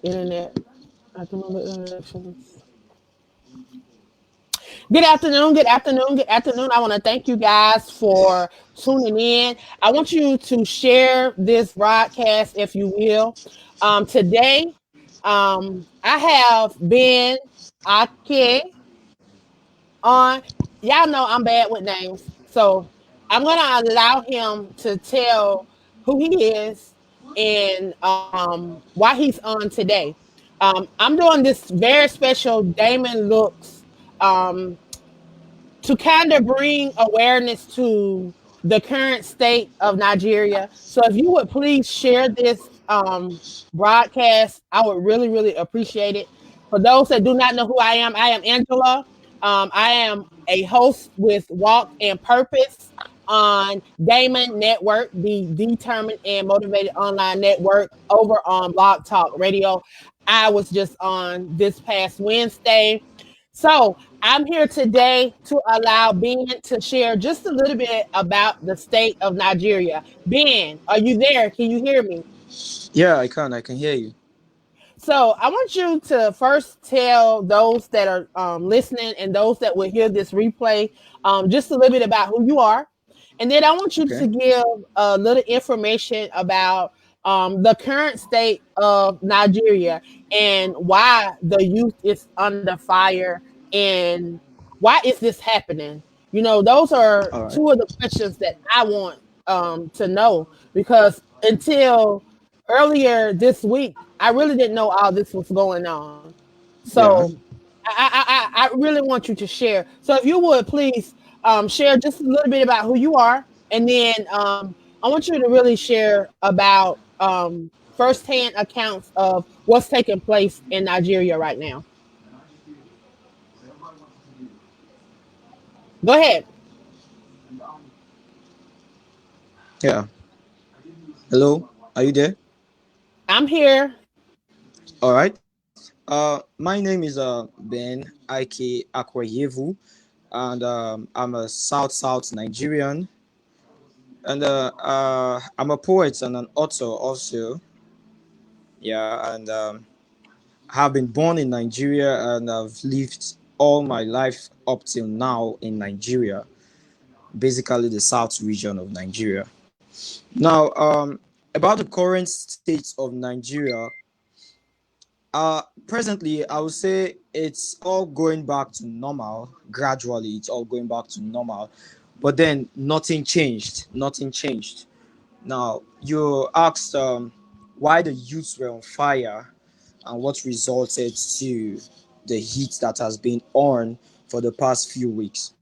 internet. At the moment, good afternoon, good afternoon, good afternoon. I want to thank you guys for tuning in. I want you to share this broadcast, if you will. Today, I have Ben Ik on. Y'all know I'm bad with names, so I'm gonna allow him to tell who he is and why he's on today. I'm doing this very special Damon looks um, to kind of bring awareness to the current state of Nigeria. So if you would please share this broadcast, I would really, really appreciate it. For those that do not know who I am Angela. I am a host with Walk and Purpose on Damon Network, the Determined and Motivated Online Network over on Blog Talk Radio. I was just on this past Wednesday. So I'm here today to allow Ben to share just a little bit about the state of Nigeria. Ben, are you there? Can you hear me? Yeah, I can hear you. So I want you to first tell those that are listening and those that will hear this replay just a little bit about who you are. And then I want you to Okay. give a little information about the current state of Nigeria and why the youth is under fire and why is this happening? You know, those are All right. two of the questions that I want to know because until earlier this week, I really didn't know all this was going on. So Yeah. I really want you to share. So if you would please share just a little bit about who you are, and then I want you to really share about firsthand accounts of what's taking place in Nigeria right now. Go ahead. Yeah. Hello. Are you there? I'm here. All right. My name is Ben Ik Akwayevu, and I'm a South Nigerian, and I'm a poet and an author also. Yeah, and have been born in Nigeria, and I've lived all my life up till now in Nigeria, basically the South region of Nigeria. Now, about the current state of Nigeria, presently, I would say it's all going back to normal. Gradually, it's all going back to normal, but then nothing changed. Nothing changed. Now, you asked why the youths were on fire and what resulted to the heat that has been on for the past few weeks.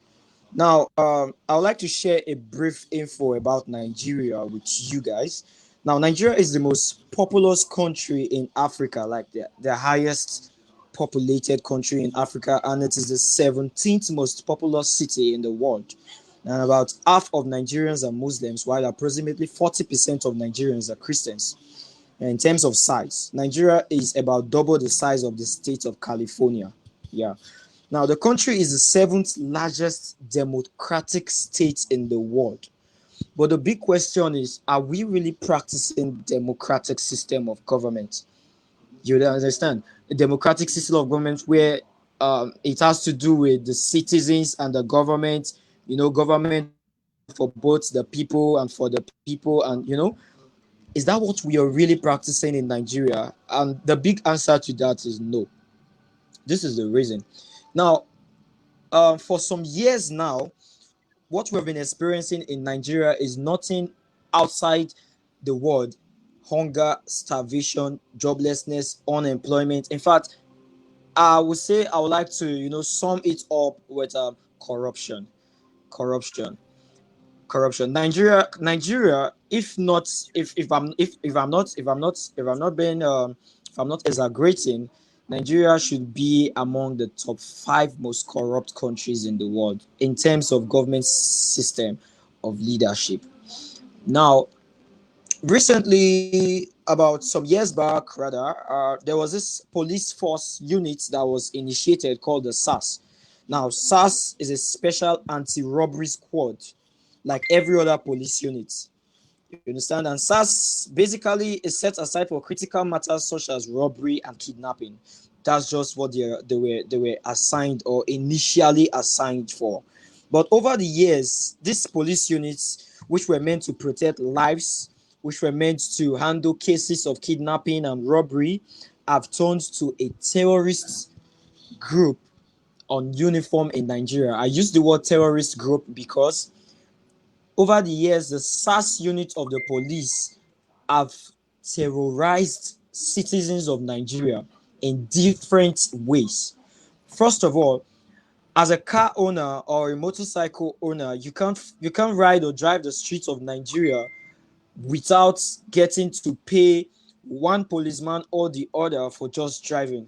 Now, I would like to share a brief info about Nigeria with you guys. Now, Nigeria is the most populous country in Africa, like the highest populated country in Africa, and it is the 17th most populous city in the world. And about half of Nigerians are Muslims, while approximately 40% of Nigerians are Christians. And in terms of size, Nigeria is about double the size of the state of California. Yeah. Now, the country is the seventh largest democratic state in the world. But the big question is, are we really practicing democratic system of government? You understand? A democratic system of government where it has to do with the citizens and the government, government for both the people and for the people. And, is that what we are really practicing in Nigeria? And the big answer to that is no. This is the reason. Now, for some years now, what we've been experiencing in Nigeria is nothing outside the word hunger, starvation, joblessness, unemployment. In fact, I would say I would like to, sum it up with corruption, corruption, corruption. Nigeria. If not, if I'm not being, if I'm not exaggerating, Nigeria should be among the top five most corrupt countries in the world in terms of government system of leadership. Now, recently, about some years back, rather, there was this police force unit that was initiated called the SAS. Now, SAS is a special anti-robbery squad, like every other police unit. You understand? And SARS basically is set aside for critical matters such as robbery and kidnapping. That's just what they were assigned or initially assigned for. But over the years, these police units, which were meant to protect lives, which were meant to handle cases of kidnapping and robbery, have turned to a terrorist group on uniform in Nigeria. I use the word terrorist group because over the years, the SARS unit of the police have terrorized citizens of Nigeria in different ways. First of all, as a car owner or a motorcycle owner, you can't ride or drive the streets of Nigeria without getting to pay one policeman or the other for just driving.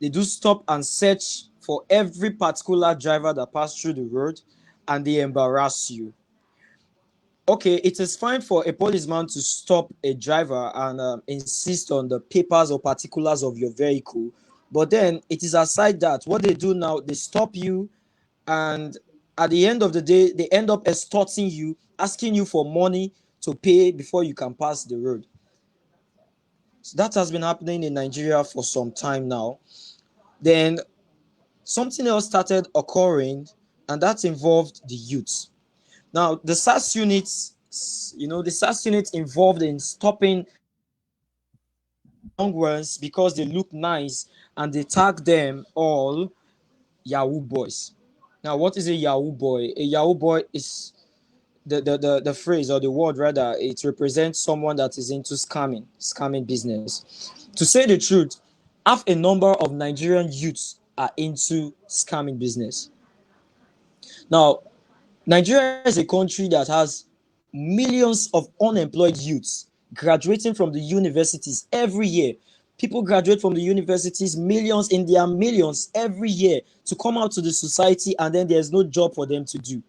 They do stop and search for every particular driver that passed through the road, and they embarrass you. Okay, it is fine for a policeman to stop a driver and insist on the papers or particulars of your vehicle, but then it is aside that what they do now, they stop you, and at the end of the day, they end up extorting you, asking you for money to pay before you can pass the road. So that has been happening in Nigeria for some time now. Then something else started occurring, and that involved the youth. Now, the SARS units, the SARS units involved in stopping young ones because they look nice, and they tag them all Yahoo boys. Now, what is a Yahoo boy? A Yahoo boy is the phrase or the word rather, it represents someone that is into scamming business. To say the truth, half a number of Nigerian youths are into scamming business. Now, Nigeria is a country that has millions of unemployed youths graduating from the universities every year. People graduate from the universities, millions in their millions every year, to come out to the society, and then there's no job for them to do.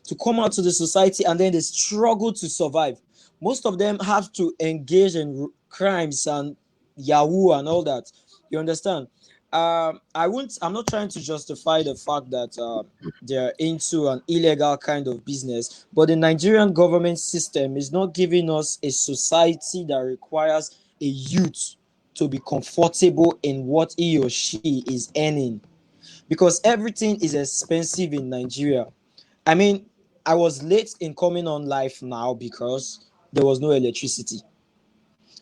To come out to the society, and then they struggle to survive. Most of them have to engage in crimes and Yahoo and all that. You understand? I'm not trying to justify the fact that they're into an illegal kind of business, but the Nigerian government system is not giving us a society that requires a youth to be comfortable in what he or she is earning, because everything is expensive in Nigeria. I mean, I was late in coming on live now because there was no electricity.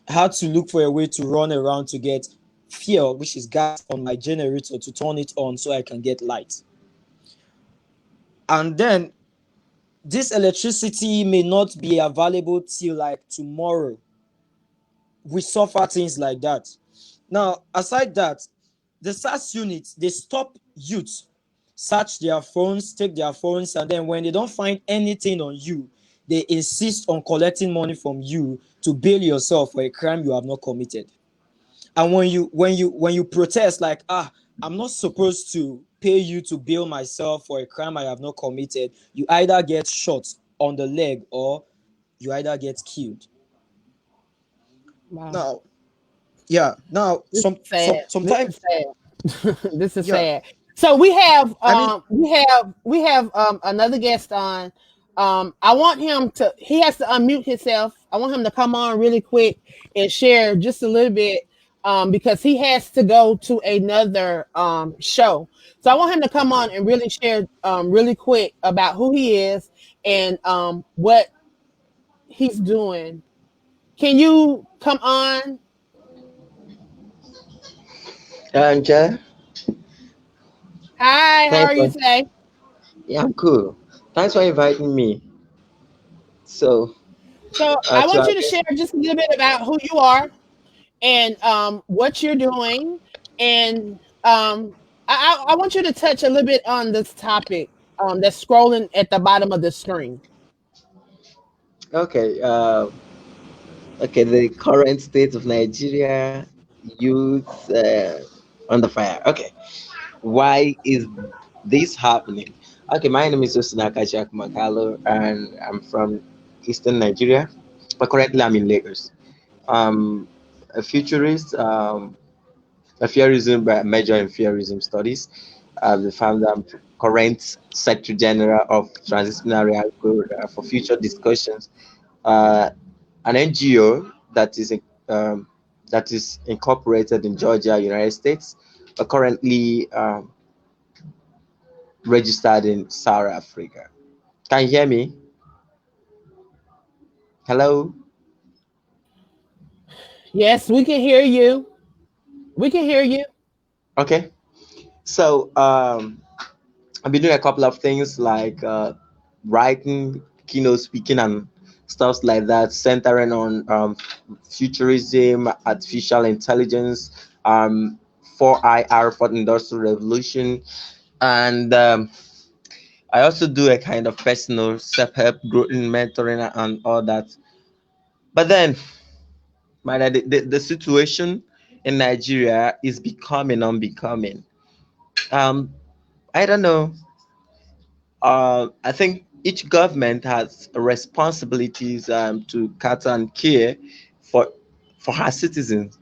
I had to look for a way to run around to get fuel, which is gas, on my generator to turn it on so I can get light. And then this electricity may not be available till like tomorrow. We suffer things like that. Now, aside that, the SARS units, they stop youth, search their phones, take their phones, and then when they don't find anything on you, they insist on collecting money from you to bail yourself for a crime you have not committed. And when you protest like, I'm not supposed to pay you to bail myself for a crime I have not committed, you either get shot on the leg or you either get killed. Wow. Now, yeah. Now, This is sad. This sometimes, is sad. This is yeah. sad. So we have I mean, another guest on. I want him to, he has to unmute himself. I want him to come on really quick and share just a little bit, because he has to go to another show. So I want him to come on and really share really quick about who he is and what he's doing. Can you come on? Anja, Hi, how thanks are you for today? yeah, I'm cool. Thanks for inviting me. So, So I to want our you to share just a little bit about who you are and what you're doing, and I want you to touch a little bit on this topic that's scrolling at the bottom of the screen. okay, okay, the current state of Nigeria youth under fire. Okay, why is this happening? Okay, my name is Ósìnàkáchì Kálù, and I'm from Eastern Nigeria, but currently I'm in Lagos. A futurist, a futurism major in futurism studies. The founder and current Secretary General of Transdisciplinary Group for future discussions uh, an NGO um, that is incorporated in Georgia, United States, but currently registered in South Africa. Can you hear me? Hello? Yes, we can hear you. We can hear you. Okay. So I've been doing a couple of things like writing, keynote speaking, and stuff like that, centering on futurism, artificial intelligence, um, 4IR, for industrial revolution, and I also do a kind of personal self-help, growth, mentoring, and all that. But then, the situation in Nigeria is becoming unbecoming. Um, I don't know. I think each government has responsibilities to cater and care for her citizens.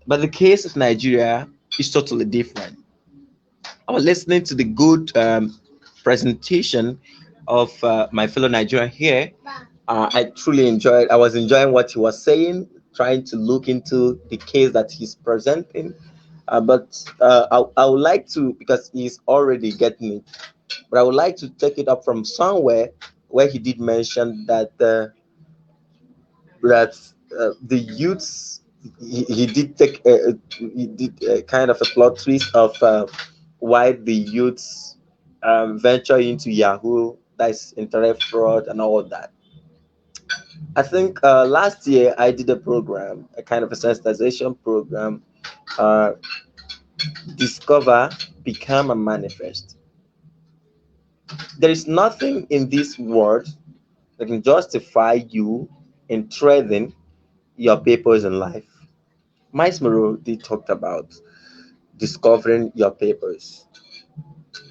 But the case of Nigeria is totally different. I was listening to the good presentation of my fellow Nigerian here. I truly enjoyed. I was enjoying what he was saying, trying to look into the case that he's presenting. But I would like to, because he's already getting it, but I would like to take it up from somewhere where he did mention that the youths, he did take he did a kind of a plot twist of why the youths venture into Yahoo, that's internet fraud and all of that. I think last year I did a program, a kind of a sensitization program, uh, discover, become, and manifest. There is nothing in this world that can justify you in trading your papers in life. Miles Moreau did talk about discovering your papers.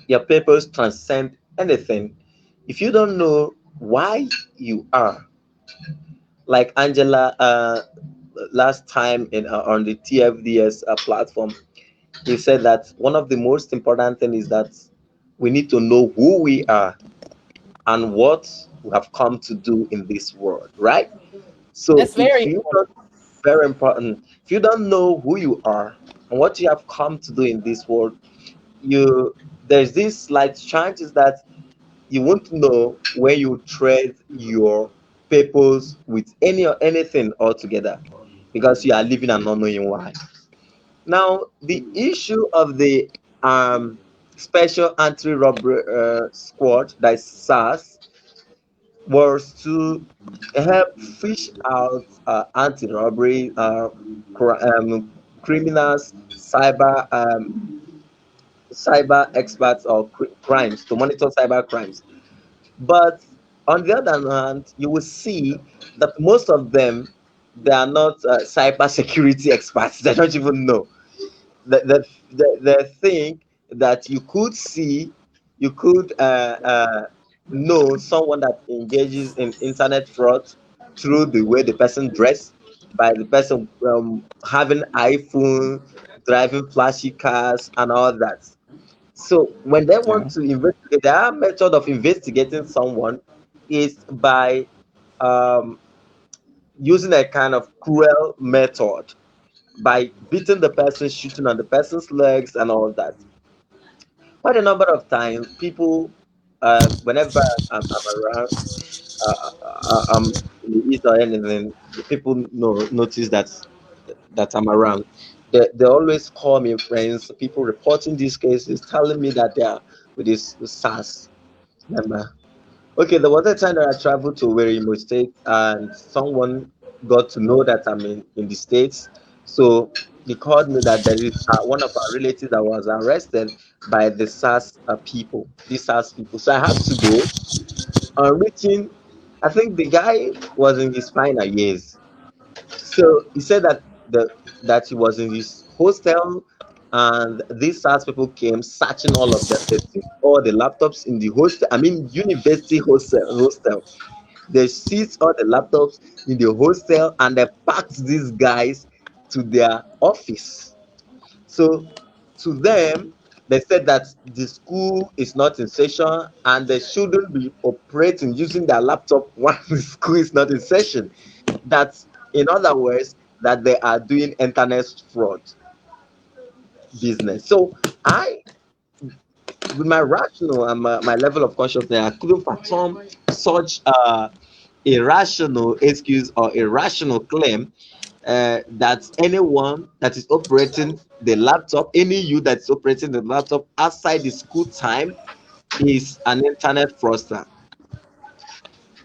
Your papers transcend anything. If you don't know why you are, like Angela last time in on the TFDS platform, he said that one of the most important thing is that we need to know who we are and what we have come to do in this world, right? So That's if very you important. don't, very important, if you don't know who you are and what you have come to do in this world, you there's this slight chances that you won't know when you trade your papers with any or anything altogether because you are living and not knowing why. Now, the issue of the special anti-robbery squad, that is SARS, was to help fish out anti-robbery criminals, cyber experts, or crimes, to monitor cyber crimes. But on the other hand, you will see that most of them, they are not cyber security experts. They don't even know. The thing that you could see, you could know someone that engages in internet fraud through the way the person dress, by the person having iPhone, driving flashy cars, and all that. So when they want Yeah. to investigate, their method of investigating someone is by um, using a kind of cruel method, by beating the person, shooting on the person's legs, and all that. Quite a number of times, people, whenever I'm around, in the east or anything, the people notice that I'm around. They always call me friends. People reporting these cases, telling me that they are with this SARS member. Okay, there was a time that I traveled to Werimo State, and someone got to know that I'm in the States. So he called me that there is one of our relatives that was arrested by the SARS people, these SARS people. So I had to go. On reaching, I think the guy was in his final years. So he said that he was in his hostel, and these SARS people came searching all of them. They took all the laptops in the hostel. I mean, university hostel. They seized all the laptops in the hostel and they packed these guys to their office. So to them, They said that the school is not in session and they shouldn't be operating using their laptop while the school is not in session. That's, in other words, that they are doing internet fraud business. So I, with my rational and my level of consciousness, I couldn't fathom such irrational excuse or irrational claim that anyone that is operating the laptop, any you that is operating the laptop outside the school time, is an internet fraudster.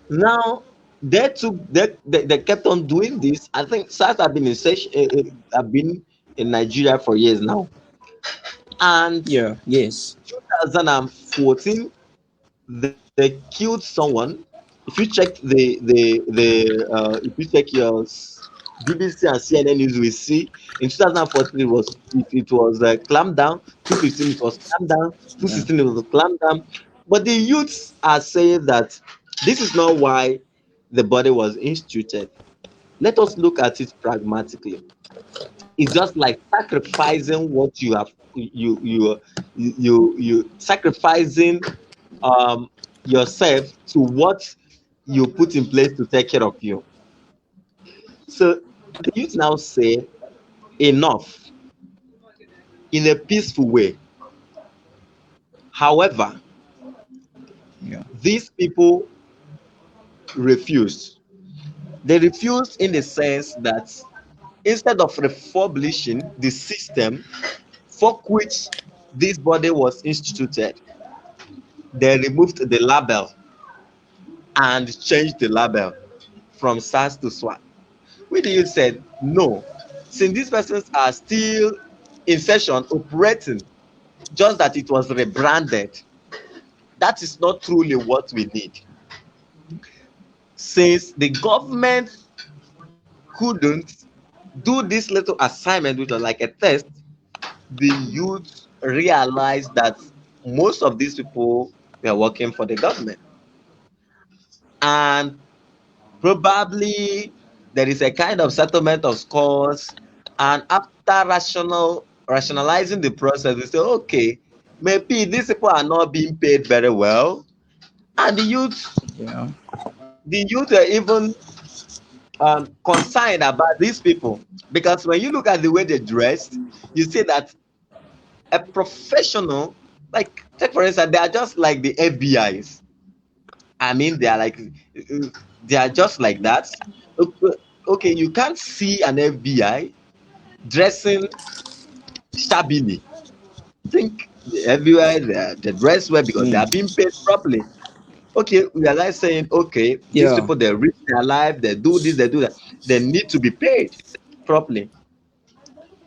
Now, they kept on doing this. I think SARS have been in session, have been in Nigeria for years now. And Yeah. Yes. 2014, they killed someone. If you check if you check your BBC and CNN news, we see in 2014 it was clamped down. 2015 it was clamped down. Yeah. 2016 it was clamped down. But the youths are saying that this is not why the body was instituted. Let us look at it pragmatically. It's just like sacrificing what you have, you sacrificing um yourself to what you put in place to take care of you. So the youth now say enough in a peaceful way. However, Yeah. these people refused. They refused in the sense that instead of republishing the system for which this body was instituted, they removed the label and changed the label from SARS to SWAT. We the youth said no. Since these persons are still in session operating, just that it was rebranded, that is not truly what we need. Since the government couldn't do this little assignment, which was like a test, the youth realized that most of these people were working for the government. And probably there is a kind of settlement of scores. And after rationalizing the process, we say, okay, maybe these people are not being paid very well. And Yeah. the youth are even concerned about these people because when you look at the way they dressed, you see that a professional, like take for instance, they are just like the FBI's. I mean, they are just like that. Okay, okay, you can't see an FBI dressing shabbily. Think the FBI they dress well because they Mm. are being paid properly. Okay, we are like saying, okay, these Yeah. people they risk their life, they do this, they do that. They need to be paid properly.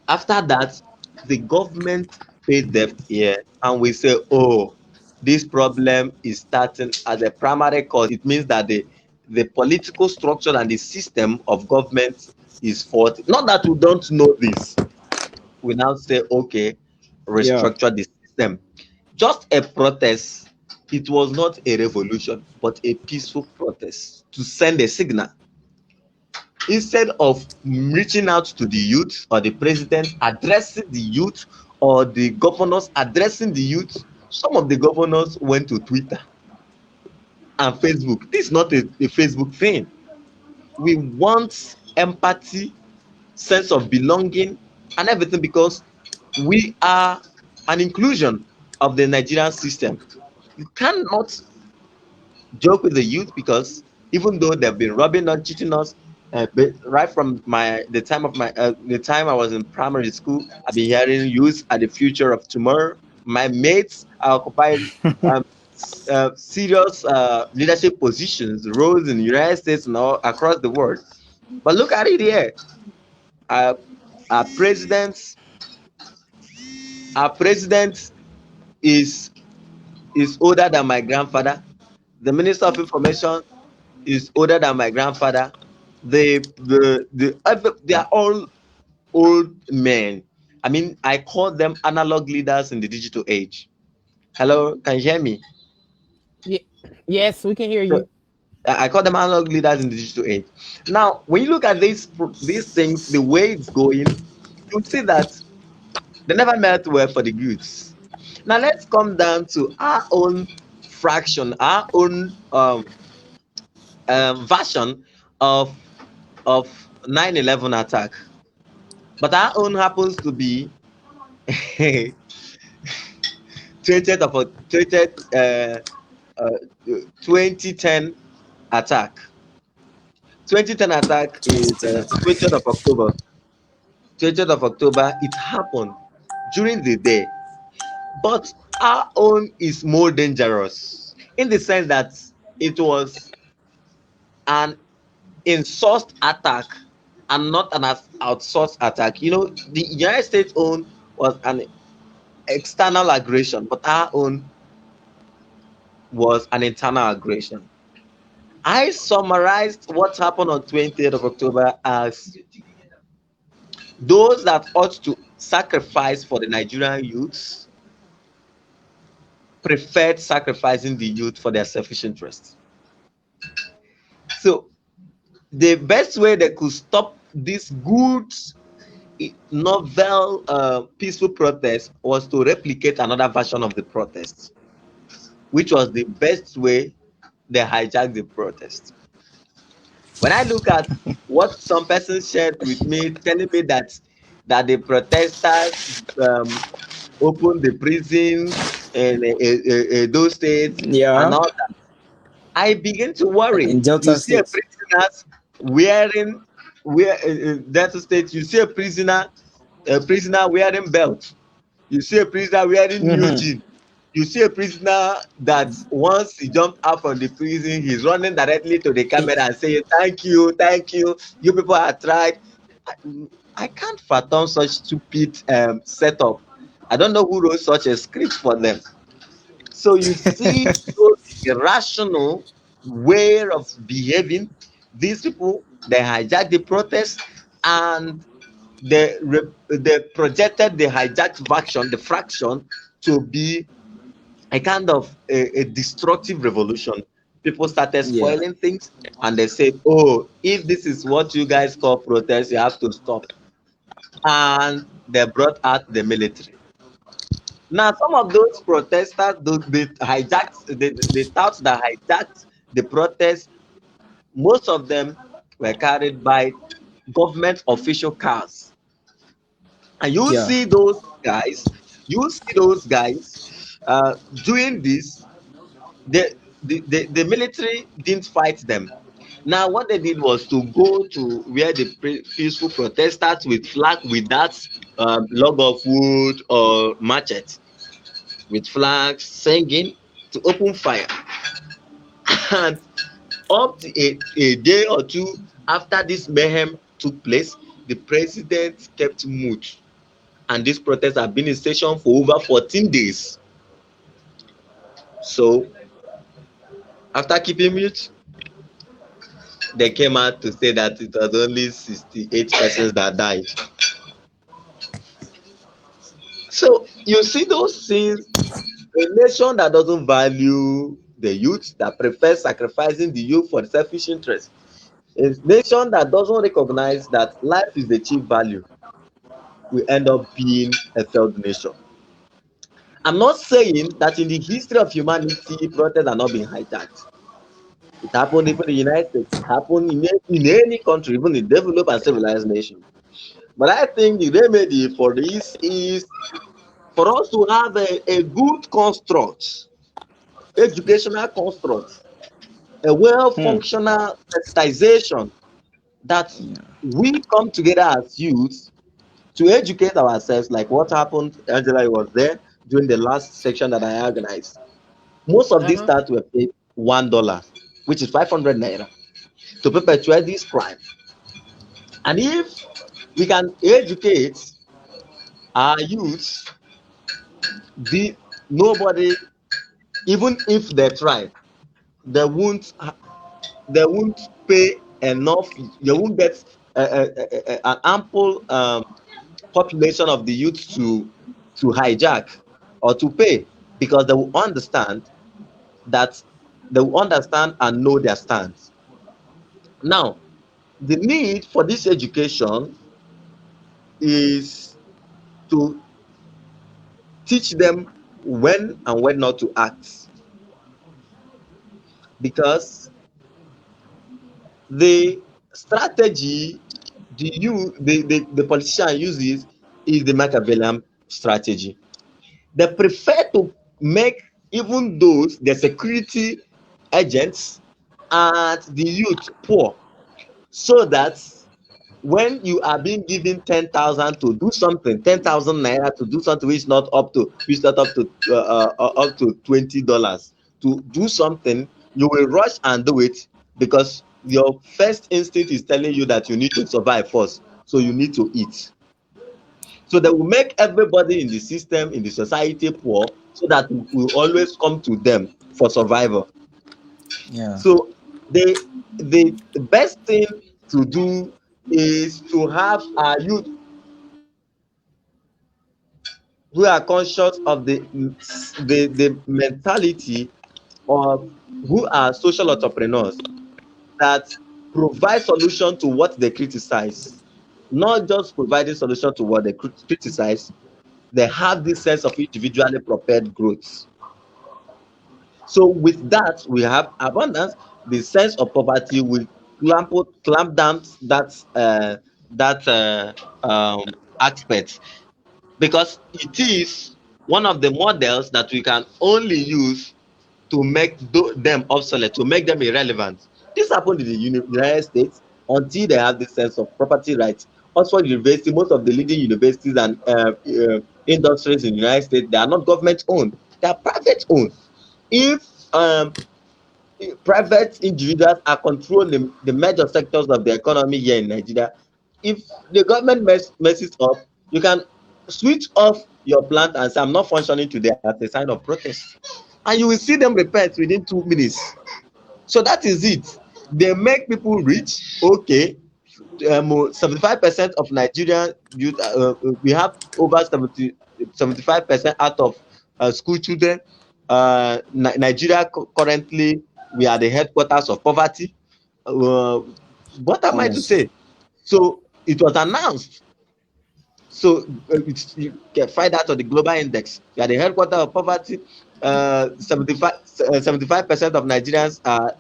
After that, the government paid debt here, and we say, oh, this problem is starting as a primary cause. It means that the political structure and the system of government is faulty. Not that we don't know this. We now say, okay, Yeah. restructure the system. Just a protest. It was not a revolution, but a peaceful protest to send a signal. Instead of reaching out to the youth or the president addressing the youth or the governors addressing the youth, some of the governors went to Twitter and Facebook. This is not a Facebook thing. We want empathy, sense of belonging, and everything because we are an inclusion of the Nigerian system. You cannot joke with the youth because even though they've been robbing us, cheating us, but right from the time I was in primary school, I've been hearing youth are the future of tomorrow. My mates are occupying um, serious leadership positions, roles in the United States and all across the world. But look at it here. Our, our president, our president is is older than my grandfather. The minister of information is older than my grandfather. They are all old men. I mean, I call them analog leaders in the digital age. Hello, can you hear me? Ye- yes, we can hear So you. I call them analog leaders in the digital age. Now, when you look at these things, the way it's going, you see that they never meant well for the youths. Now let's come down to our own fraction, our own version of 9/11 attack. But our own happens to be 20th of 2010 attack. 2010 attack is 20th of October. 20th of October. It happened during the day, but our own is more dangerous in the sense that it was an in-sourced attack and not an outsourced attack. You know, the United States own was an external aggression, but our own was an internal aggression. I summarized what happened on 20th of October as those that ought to sacrifice for the Nigerian youths preferred sacrificing the youth for their selfish interests. So the best way they could stop this good, novel, peaceful protest was to replicate another version of the protest, which was the best way they hijacked the protest. When I look at what some persons shared with me, telling me that the protesters opened the prisons in those states and Yeah. all that, I begin to worry. In You Delta see a State. prisoners wearing Delta State. You see a prisoner wearing belt. You see a prisoner wearing new Mm-hmm. jean. You see a prisoner that once he jumped out from the prison, he's running directly to the camera and saying, "Thank you, thank you. You people are tried." I, I can't fathom such stupid setup. I don't know who wrote such a script for them. So you see those irrational way of behaving. These people, they hijack the protest, and they projected the hijacked faction, the fraction, to be a kind of a destructive revolution. People started Yeah. spoiling things, and they said, "Oh, if this is what you guys call protest, you have to stop." And they brought out the military. Now, some of those protesters, they hijacked, the touts that hijacked the protest, most of them were carried by government official cars. And Yeah. you see those guys doing this. The military didn't fight them. Now, what they did was to go to where the peaceful protesters with flag, with that log of wood or machete, with flags, singing, to open fire. And up to a day or two after this mayhem took place, the president kept mute. And these protests have been in session for over 14 days. So, after keeping mute, they came out to say that it was only 68 persons that died. So, you see those things, a nation that doesn't value the youth, that prefers sacrificing the youth for selfish interest, a nation that doesn't recognize that life is the chief value, will end up being a failed nation. I'm not saying that in the history of humanity, protests are not being hijacked. It happened even in the United States. It happened in any country, even in developed and civilized nation. But I think the remedy for this is for us to have a good construct, educational construct, a Hmm. well-functional sensitization, that we come together as youth to educate ourselves, like what happened. Angela was there during the last section that I organized. Most of these Uh-huh. stats were paid $1, which is 500 naira, to perpetuate this crime. And if we can educate our youth, the nobody, even if they try, they won't they won't pay enough. They won't get an ample population of the youth to hijack or to pay, because they will understand that they will understand and know their stance. Now, the need for this education is to teach them when and when not to act, because the strategy the politician uses is the Machiavellian strategy. They prefer to make even those the security agents and the youth poor, so that when you are being given 10,000 to do something, 10,000 naira to do something which is not up to up to $20 to do something, you will rush and do it because your first instinct is telling you that you need to survive first, so you need to eat. So they will make everybody in the system, in the society poor, so that we will always come to them for survival. Yeah. So the best thing to do is to have our youth who are conscious of the mentality of who are social entrepreneurs that provide solution to what they criticize, not just providing solution to what they criticize. They have this sense of individually prepared growth. So with that, we have abundance. The sense of poverty will clamp down that aspect, because it is one of the models that we can only use to make them obsolete, to make them irrelevant. This happened in the United States until they have this sense of property rights. Oxford University, most of the leading universities and industries in the United States, they are not government owned, they are private owned. If private individuals are controlling the major sectors of the economy here in Nigeria, if the government messes up, you can switch off your plant and say, I'm not functioning today, as a sign of protest. And you will see them repent within 2 minutes. So that is it. They make people rich. Okay. 75% of Nigerian youth, we have over 75% out of school children. Nigeria currently, we are the headquarters of poverty. What am I to Yes. say? So it was announced. So you can find out on the global index. We are the headquarters of poverty. 75% of Nigerians are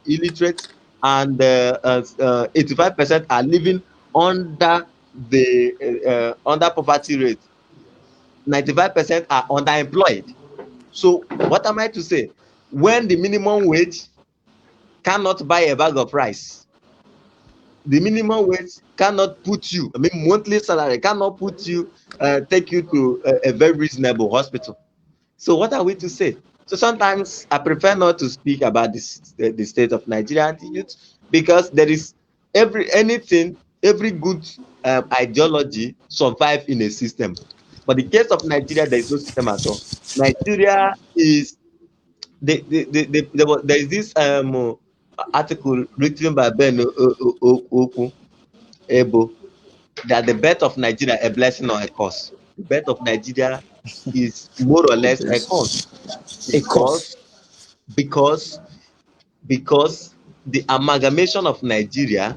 illiterate, and 85% are living under the under poverty rate. 95% are underemployed. So what am I to say? When the minimum wage cannot buy a bag of rice, the minimum wage cannot put you, I mean, monthly salary cannot put you, take you to a very reasonable hospital. So what are we to say? So sometimes I prefer not to speak about this, the state of Nigerian youth, because there is every good ideology survive in a system. But the case of Nigeria, there is no system at all. Nigeria is there is this article written by Benn Ik that the birth of Nigeria a blessing or a curse. The birth of Nigeria is more or less a curse, A course. because because because the amalgamation of Nigeria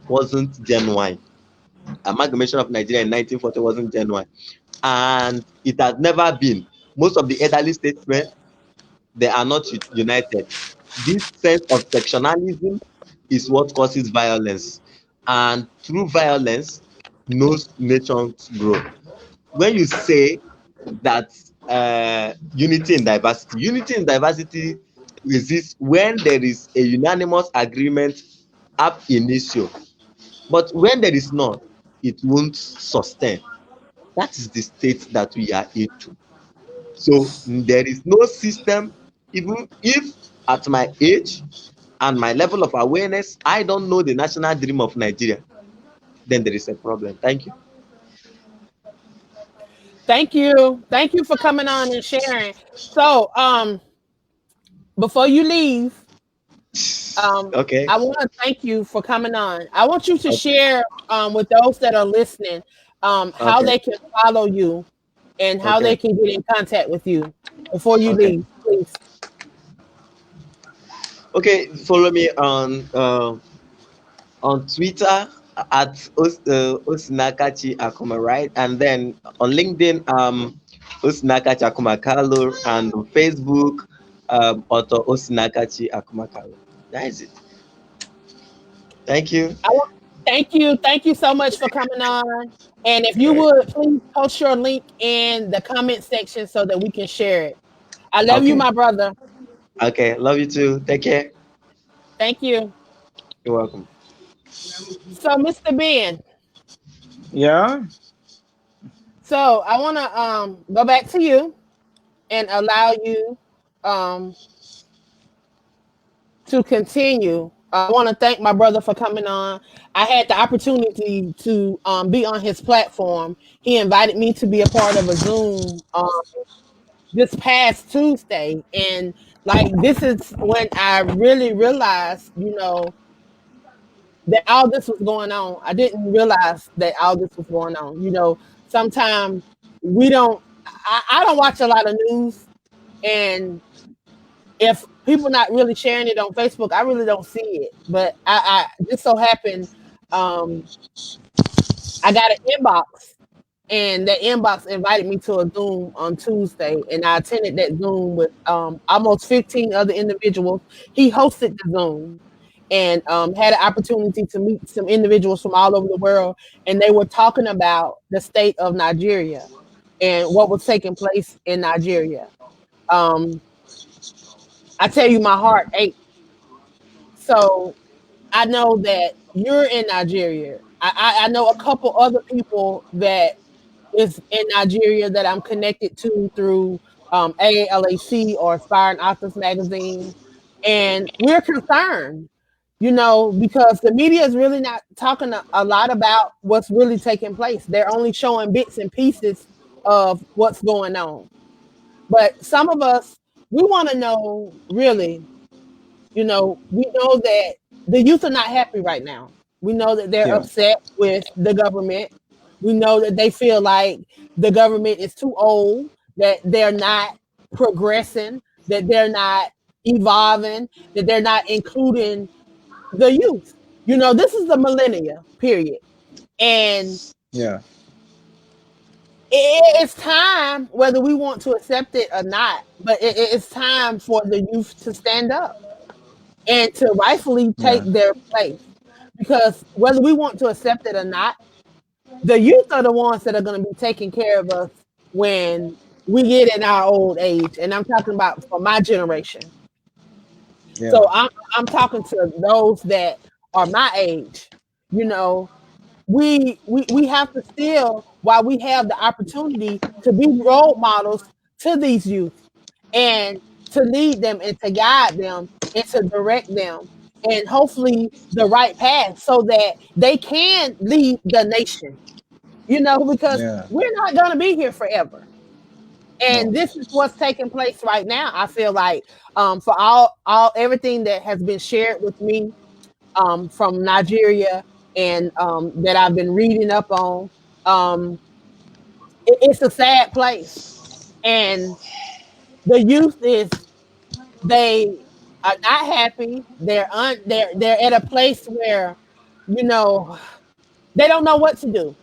wasn't genuine. Amalgamation of Nigeria in 1940 wasn't genuine, and it has never been. Most of the elderly statesmen, they are not united. This sense of sectionalism is what causes violence, and through violence, no nations grow. When you say that unity in diversity exists when there is a unanimous agreement ab initio, but when there is none, it won't sustain. That is the state that we are into. So there is no system. Even if at my age and my level of awareness, I don't know the national dream of Nigeria, then there is a problem. Thank you. Thank you. Thank you for coming on and sharing. So, before you leave, Okay. I want to thank you for coming on. I want you to Okay. share with those that are listening how Okay. they can follow you and how Okay. they can get in contact with you before you Okay. leave, please. Okay. Follow me on Twitter at Ósìnàkáchì Ákùmà, right? And then on LinkedIn, Ósìnàkáchì Ákùmà Kálù, and on Facebook, author Ósìnàkáchì Ákùmà Kálù. That is it. Thank you. Thank you so much for coming on. And if you Right. would please post your link in the comment section so that we can share it. I love you, Okay. my brother. Okay. Love you too. Take care. Thank you. You're welcome. So, Mr. Ben, Yeah. so I want to go back to you and allow you um to continue. I want to thank my brother for coming on. I had the opportunity to be on his platform. He invited me to be a part of a Zoom this past Tuesday. And like, this is when I really realized, that all this was going on. I didn't realize that all this was going on. Sometimes we don't, I don't watch a lot of news. And if people not really sharing it on Facebook, I really don't see it. But I just so happened, um, I got an inbox, and that inbox invited me to a Zoom on Tuesday, and I attended that Zoom with almost 15 other individuals. He hosted the Zoom and had an opportunity to meet some individuals from all over the world, and they were talking about the state of Nigeria and what was taking place in Nigeria. Um, I tell you, my heart ached. So I know that you're in Nigeria. I know a couple other people that is in Nigeria that I'm connected to through AALAC or Aspiring Authors Magazine. And we're concerned, because the media is really not talking a lot about what's really taking place. They're only showing bits and pieces of what's going on. But some of us, we want to know really, we know that the youth are not happy right now. We know that they're Yeah. upset with the government. We know that they feel like the government is too old, that they're not progressing, that they're not evolving, that they're not including the youth. This is the millennia period. And Yeah. it's time, whether we want to accept it or not, but it's time for the youth to stand up and to rightfully take Yeah. their place. Because whether we want to accept it or not, the youth are the ones that are going to be taking care of us when we get in our old age. And I'm talking about for my generation. Yeah. So I'm talking to those that are my age. You know, we have to still, while we have the opportunity to be role models to these youth and to lead them and to guide them and to direct them and hopefully the right path so that they can lead the nation, because Yeah. we're not going to be here forever. No. And this is what's taking place right now. I feel like for all everything that has been shared with me from Nigeria and that I've been reading up on, um, it's a sad place. And the youth they are not happy. They're at a place where, you know, they don't know what to do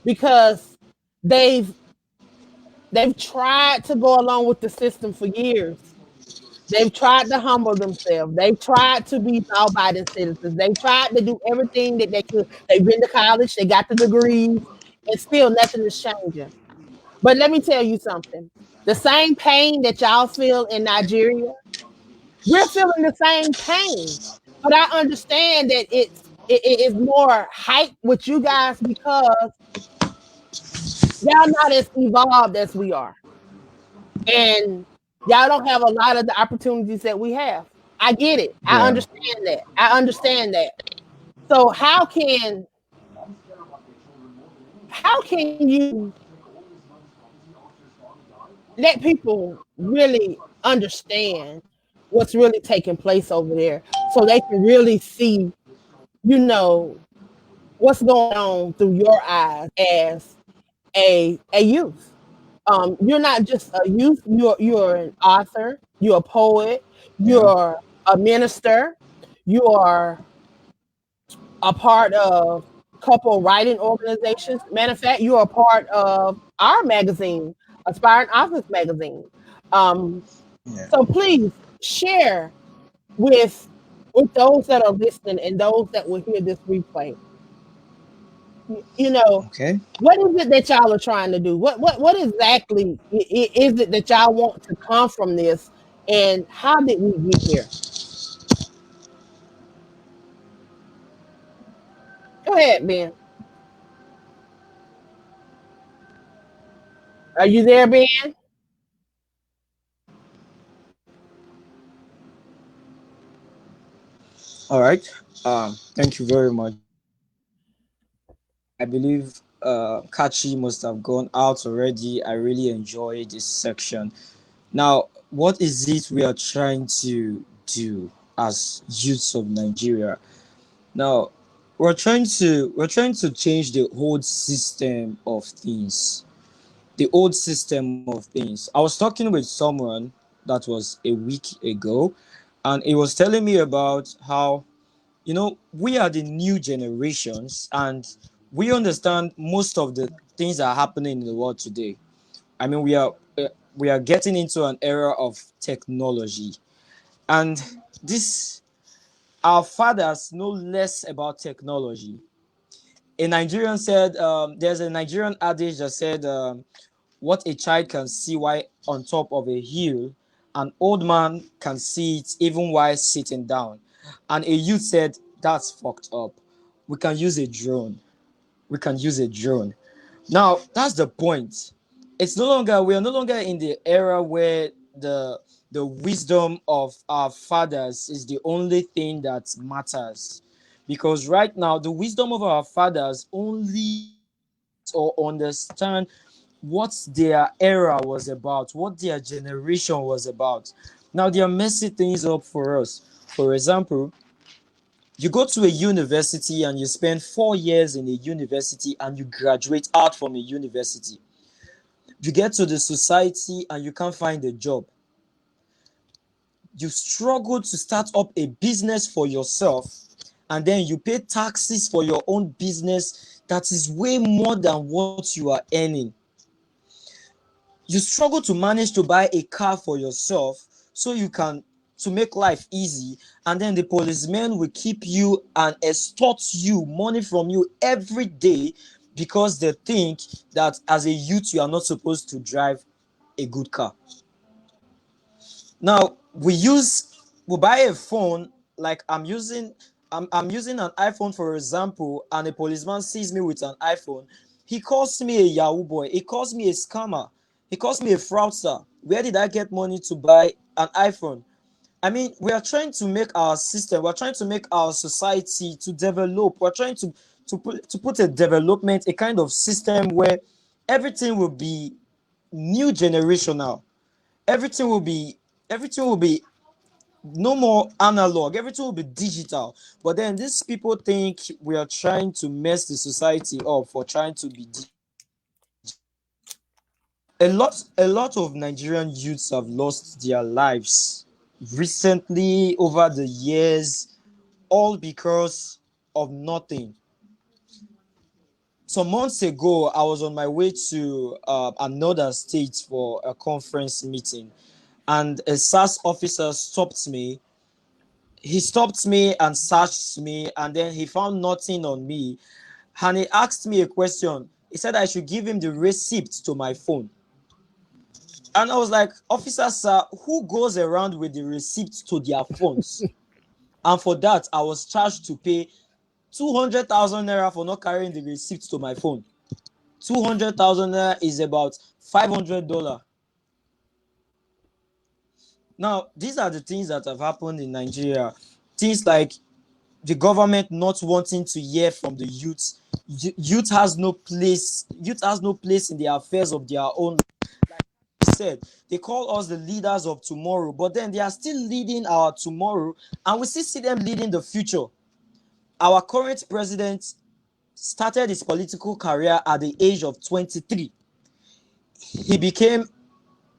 because they've they've tried to go along with the system for years. They've tried to humble themselves. They've tried to be law-abiding citizens. They've tried to do everything that they could. They've been to college. They got the degrees, and still nothing is changing. But let me tell you something. The same pain that y'all feel in Nigeria, we're feeling the same pain. But I understand that it is more hype with you guys because y'all not as evolved as we are. And y'all don't have a lot of the opportunities that we have. I get it. I Yeah. understand that. I understand that. So how can you let people really understand what's really taking place over there so they can really see, you know, what's going on through your eyes as a youth. You're not just a youth, you're an author, you're a poet, Yeah. you're a minister, you are a part of a couple writing organizations. Matter of fact, you're a part of our magazine, Aspiring Authors Magazine. Um, Yeah. so please share with those that are listening and those that will hear this replay. You know, Okay. what is it that y'all are trying to do? What exactly is it that y'all want to come from this, and how did we get here? Go ahead, Ben. Are you there, Ben? All right. Thank you very much. I believe Kachi must have gone out already. I really enjoy this section. Now, what is it we are trying to do as youths of Nigeria? Now, we're trying to change the old system of things. The old system of things. I was talking with someone that was a week ago, and he was telling me about how we are the new generations, and we understand most of the things that are happening in the world today. I mean, we are getting into an era of technology, and this our fathers know less about technology. A Nigerian said, there's a Nigerian adage that said, what a child can see while on top of a hill, an old man can see it even while sitting down. And a youth said, that's fucked up. We can use a drone. We can use a drone. Now, that's the point. We are no longer in the era where the wisdom of our fathers is the only thing that matters. Because right now, the wisdom of our fathers only or understand what their era was about, what their generation was about. Now they are messing things up for us. For example, you go to a university and you spend 4 years in a university and you graduate out from a university. You get to the society and you can't find a job. You struggle to start up a business for yourself, and then you pay taxes for your own business that is way more than what you are earning. You struggle to manage to buy a car for yourself so you can to make life easy, and then the policemen will keep you and extort you money from you every day because they think that as a youth you are not supposed to drive a good car. Now we buy a phone, like I'm using an iPhone for example, and a policeman sees me with an iPhone. He calls me a Yahoo boy. He calls me a scammer. He calls me a fraudster. Where did I get money to buy an iPhone? I mean, we are trying to make our system, we're trying to make our society to develop. We're trying to put a development, a kind of system where everything will be new generational. Everything will be everything will be no more analog, everything will be digital. But then these people think we are trying to mess the society up for trying to be a lot of Nigerian youths have lost their lives recently over the years, all because of nothing. Some months ago I was on my way to another state for a conference meeting, and a SAS officer stopped me. He stopped me and searched me, and then he found nothing on me, and he asked me a question. He said I should give him the receipt to my phone. And I was like, officer sir, who goes around with the receipt to their phones? And for that I was charged to pay 200,000 naira for not carrying the receipt to my phone. 200,000 naira is about $500. Now these are the things that have happened in Nigeria. Things like the government not wanting to hear from the youth. Youth has no place in the affairs of their own. Like I said, they call us the leaders of tomorrow, but then they are still leading our tomorrow, and we still see them leading the future. Our current president started his political career at the age of 23. He became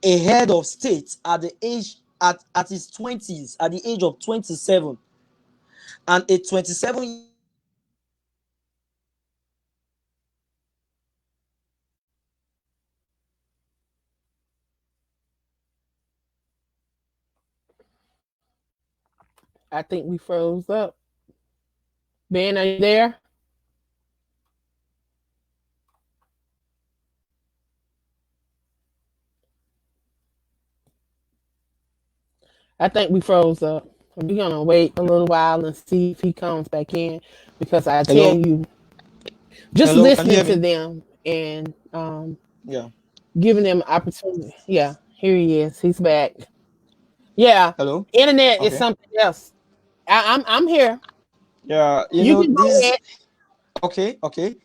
a head of state at his 20s, at the age of 27. And a 27 I think we froze up. Ben, are you there? I think we froze up. We're gonna wait a little while and see if he comes back in, because I tell Hello, you, just hello, can you listening hear to me? them and Yeah. giving them opportunity. Yeah, here he is. He's back. Yeah, Hello. internet is Okay. something else. I'm here. Yeah, You can go this. ahead. Okay, okay.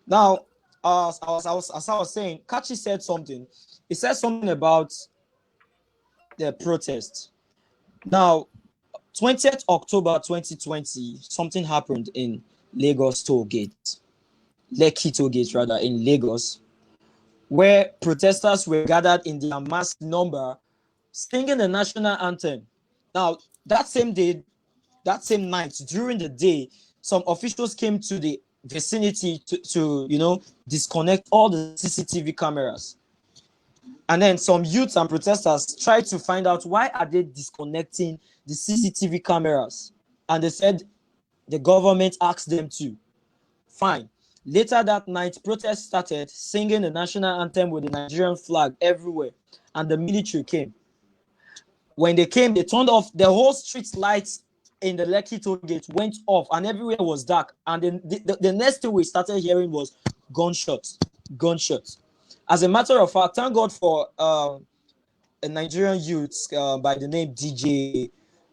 Now, as I was saying, Kachi said something. He said something about the protest. Now, 20th October 2020, something happened in Lagos toll gate, Lekki toll gate rather, in Lagos, where protesters were gathered in their mass number singing the national anthem. Now, that same day, that same night, during the day, some officials came to the vicinity to disconnect all the CCTV cameras. And then some youths and protesters tried to find out why are they disconnecting the CCTV cameras. And they said the government asked them to. Fine. Later that night, protests started singing the national anthem with the Nigerian flag everywhere. And the military came. When they came, they turned off the whole street lights in the Lekki toll gate, went off, and everywhere was dark. And then the next thing we started hearing was gunshots, gunshots. As a matter of fact, thank God for a Nigerian youth by the name DJ,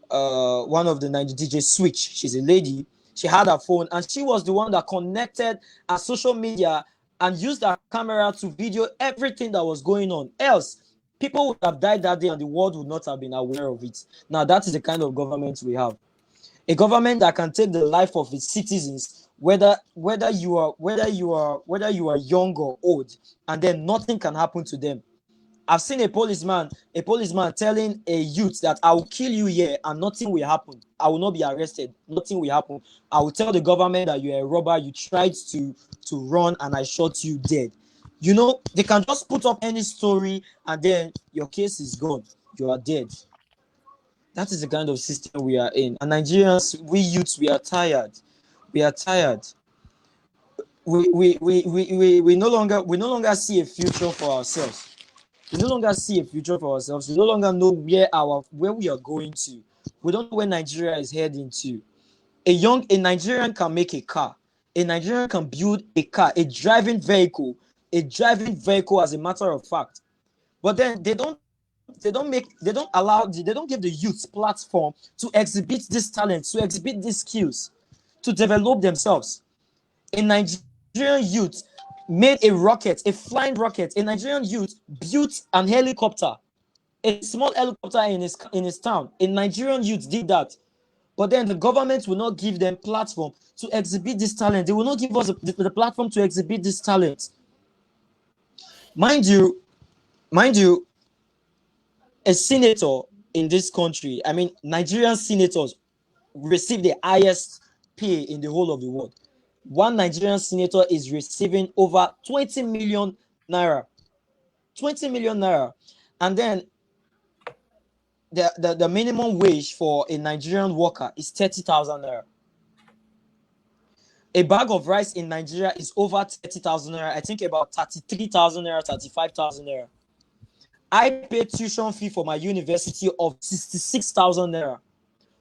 one of the Nigerian DJ Switch. She's a lady. She had her phone, and she was the one that connected her social media and used her camera to video everything that was going on. Else, people would have died that day, and the world would not have been aware of it. Now, that is the kind of government we have. A government that can take the life of its citizens, whether you are young or old, and then nothing can happen to them. I've seen a policeman telling a youth that I will kill you here and nothing will happen. I will not be arrested. Nothing will happen. I will tell the government that you're a robber. You tried to run and I shot you dead. They can just put up any story and then your case is gone. You are dead. That is the kind of system we are in. And Nigerians, we youths, we are tired. We are tired. We no longer see a future for ourselves. We no longer see a future for ourselves. We no longer know where we are going to. We don't know where Nigeria is heading to. A Nigerian can make a car. A Nigerian can build a car, a driving vehicle, as a matter of fact. But then they don't give the youth platform to exhibit this talent, to exhibit these skills, to develop themselves. A Nigerian youth made a rocket, a flying rocket. A Nigerian youth built an helicopter, a small helicopter in his town. A Nigerian youth did that. But then the government will not give them platform to exhibit this talent. They will not give us the platform to exhibit this talent. Mind you, a senator in this country, I mean, Nigerian senators receive the highest pay in the whole of the world. One Nigerian senator is receiving over 20 million naira. 20 million naira. And then the minimum wage for a Nigerian worker is 30,000 naira. A bag of rice in Nigeria is over 30,000 naira. I think about 33,000 naira, 35,000 naira. I pay tuition fee for my university of 66,000 naira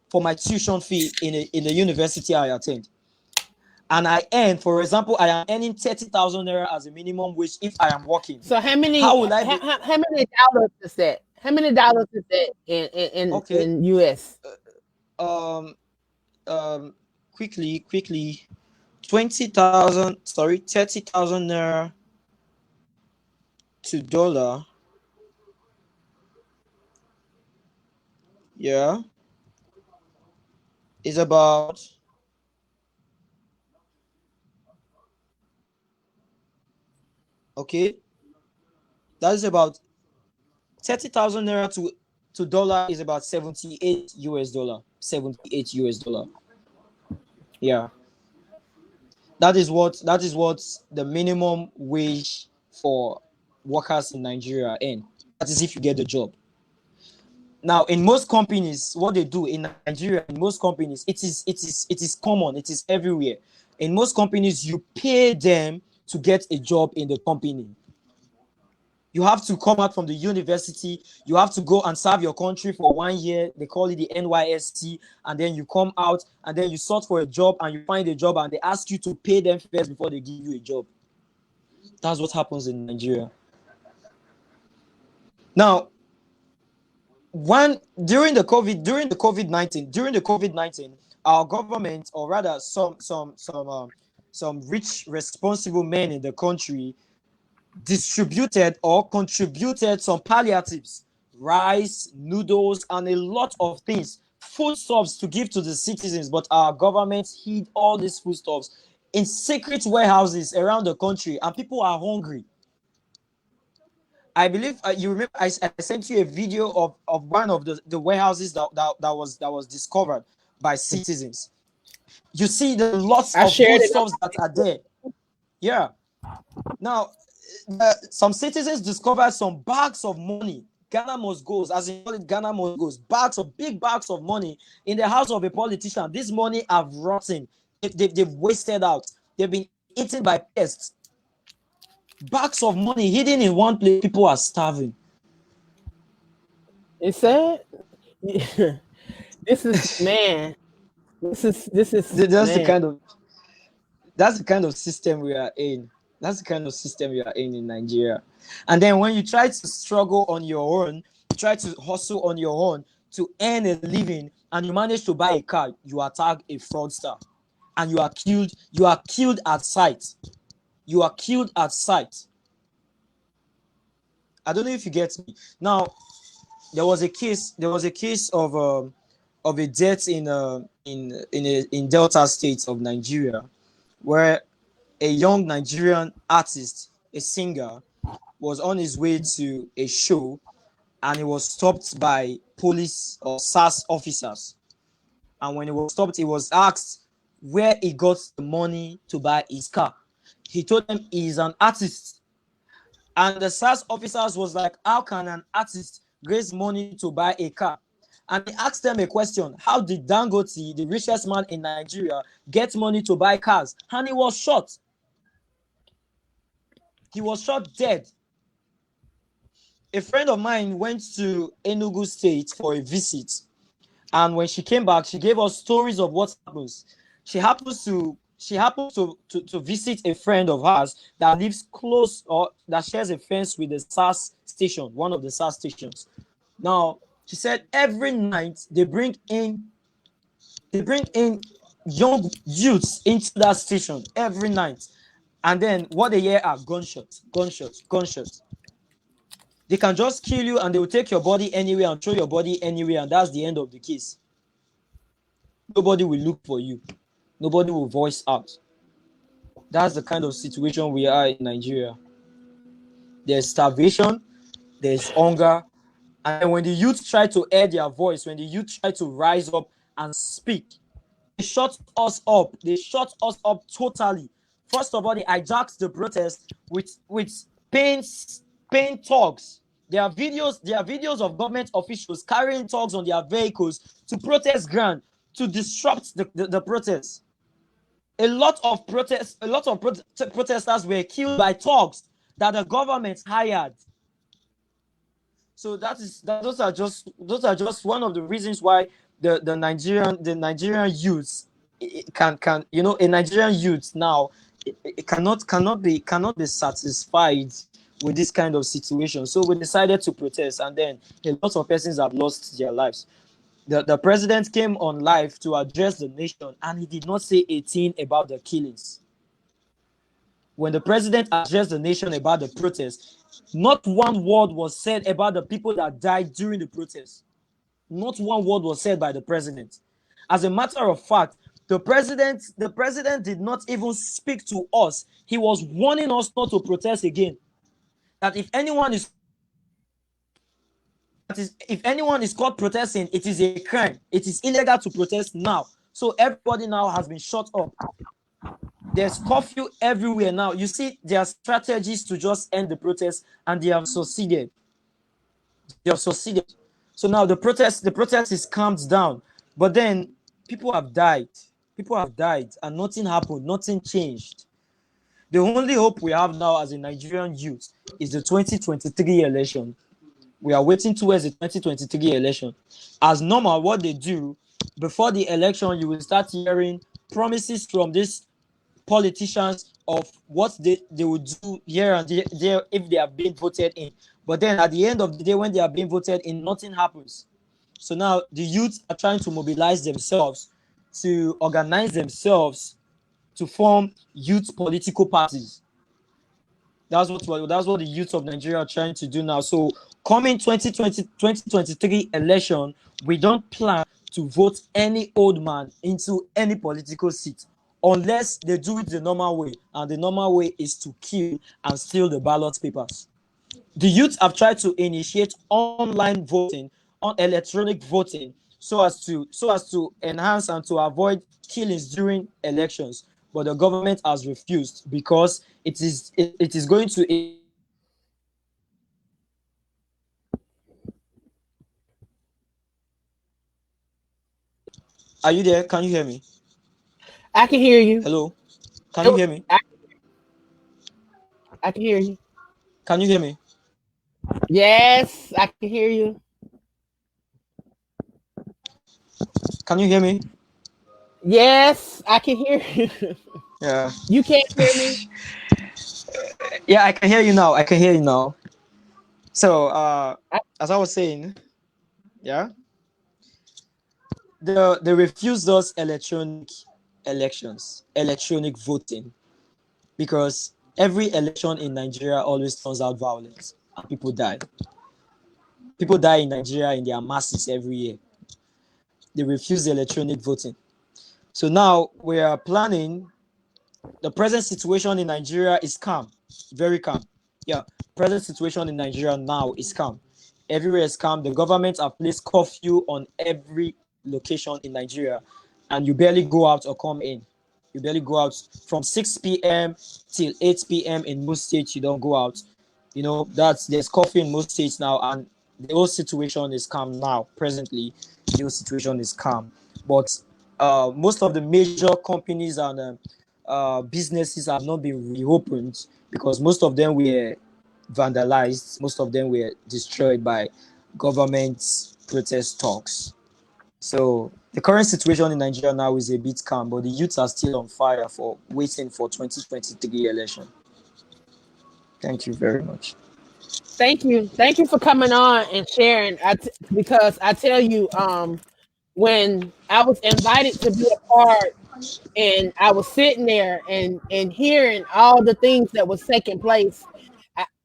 for my tuition fee in the university I attend. And I earn, for example, I am earning 30,000 naira as a minimum wage if I am working. So how many How will I be? how many dollars is that? How many dollars is that Okay. in US? Um. Quickly. 30,000 naira to dollar. Yeah. Is about okay. That is about 30,000 naira to dollar is about 78 US dollar. 78 US dollar. Yeah. That is what the minimum wage for workers in Nigeria earn. That is if you get the job. Now, in most companies, what they do in Nigeria, in most companies, it is common, it is everywhere. In most companies, you pay them to get a job in the company. You have to come out from the university. You have to go and serve your country for 1 year. They call it the NYST. And then you come out and then you sort for a job and you find a job and they ask you to pay them first before they give you a job. That's what happens in Nigeria. Now, during the COVID-19, our government, or rather some rich, responsible men in the country distributed or contributed some palliatives, rice, noodles, and a lot of things, foodstuffs to give to the citizens. But our government hid all these foodstuffs in secret warehouses around the country, and people are hungry. I believe you remember I sent you a video of one of the warehouses that was discovered by citizens. You see the lots of foodstuffs that are there. Yeah. Now, some citizens discovered some bags of money. Ghana must goes, as in call it Ghana must goes, big bags of money in the house of a politician. This money have rotten. They've wasted out. They've been eaten by pests. Bags of money hidden in one place. People are starving. It's sad. This is man. This is That's man. the kind of system we are in. That's the kind of system we are in Nigeria. And then when you try to struggle on your own, you try to hustle on your own to earn a living, and you manage to buy a car, you attack a fraudster, and you are killed. You are killed at sight. You are killed at sight. I don't know if you get me. Now, there was a case of a death in Delta State of Nigeria, where a young Nigerian artist, a singer, was on his way to a show and he was stopped by police or SARS officers. And when he was stopped, he was asked where he got the money to buy his car. He told them he's an artist. And the SARS officers was like, how can an artist raise money to buy a car? And he asked them a question: how did D.A.M.O.N, the richest man in Nigeria, get money to buy cars? And he was shot. He was shot dead. A friend of mine went to Enugu State for a visit, and when she came back, she gave us stories of what happens. She happens to visit a friend of hers that lives close, or that shares a fence with the SARS station, one of the SARS stations. Now, she said every night they bring in young youths into that station every night, and then what they hear are gunshots. They can just kill you and they will take your body anywhere and throw your body anywhere, and that's the end of the case. Nobody will look for you. Nobody will voice out. That's the kind of situation we are in Nigeria. There's starvation, there's hunger, and when the youth try to air their voice, when the youth try to rise up and speak, they shut us up. They shut us up totally. First of all, they hijacked the protest with paint thugs. There are videos of government officials carrying thugs on their vehicles to protest ground, to disrupt the protests. A lot of protesters were killed by thugs that the government hired. So those are just one of the reasons why the Nigerian youths can a Nigerian youth now it cannot be satisfied with this kind of situation. So we decided to protest, and then a lot of persons have lost their lives. The president came on live to address the nation, and he did not say a thing about the killings. When the president addressed the nation about the protest, not one word was said about the people that died during the protest. Not one word was said by the president. As a matter of fact, the president did not even speak to us. He was warning us not to protest again. That if anyone is caught protesting, it is a crime. It is illegal to protest now. So everybody now has been shut up. There's curfew everywhere now. You see, there are strategies to just end the protest, and they have succeeded. So now the protest is calmed down, but then people have died. People have died, and nothing happened. Nothing changed. The only hope we have now as a Nigerian youth is the 2023 election. We are waiting towards the 2023 election. As normal, what they do before the election, you will start hearing promises from these politicians of what they will do here and there if they are being voted in. But then at the end of the day, when they are being voted in, nothing happens. So now the youth are trying to mobilize themselves, to organize themselves, to form youth political parties. That's what the youth of Nigeria are trying to do now. So coming 2023 election, we don't plan to vote any old man into any political seat unless they do it the normal way. And the normal way is to kill and steal the ballot papers. The youth have tried to initiate online voting, on electronic voting, so as to enhance and to avoid killings during elections. But the government has refused because it is going to. Are you there? Can you hear me? I can hear you. Hello? Can you hear me? I can hear you. Can you hear me? Yes, I can hear you. Can you hear me? Yes, I can hear you. Yeah. You can't hear me? Yeah, I can hear you now. I can hear you now. So, as I was saying, yeah, they refused us electronic elections, electronic voting, because every election in Nigeria always turns out violent and people die. People die in Nigeria in their masses every year. They refuse electronic voting. So now we are planning. The present situation in Nigeria is calm, very calm. Yeah, present situation in Nigeria now is calm. Everywhere is calm. The government have placed curfew on every location in Nigeria, and you barely go out or come in. You barely go out from 6 p.m. till 8 p.m. in most states. You don't go out. You know, there's curfew in most states now, and the whole situation is calm now. Presently, the whole situation is calm. But most of the major companies and businesses have not been reopened because most of them were vandalized. Most of them were destroyed by government protest talks. So the current situation in Nigeria now is a bit calm, but the youths are still on fire for waiting for 2023 election. Thank you very much. Thank you. Thank you for coming on and sharing. Because I tell you, when I was invited to be a part and I was sitting there and hearing all the things that was taking place,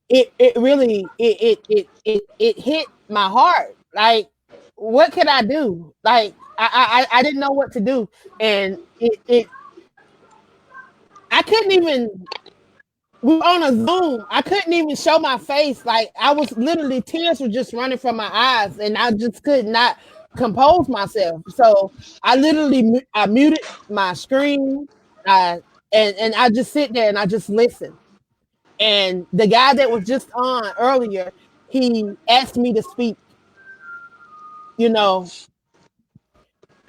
it really it hit my heart. Like, what could I do? Like, I didn't know what to do, and it I couldn't even. We were on a Zoom. I couldn't even show my face. Like, I was literally, tears were just running from my eyes, and I just could not compose myself. So I literally I muted my screen, and I just sit there and I just listen. And the guy that was just on earlier, he asked me to speak. You know,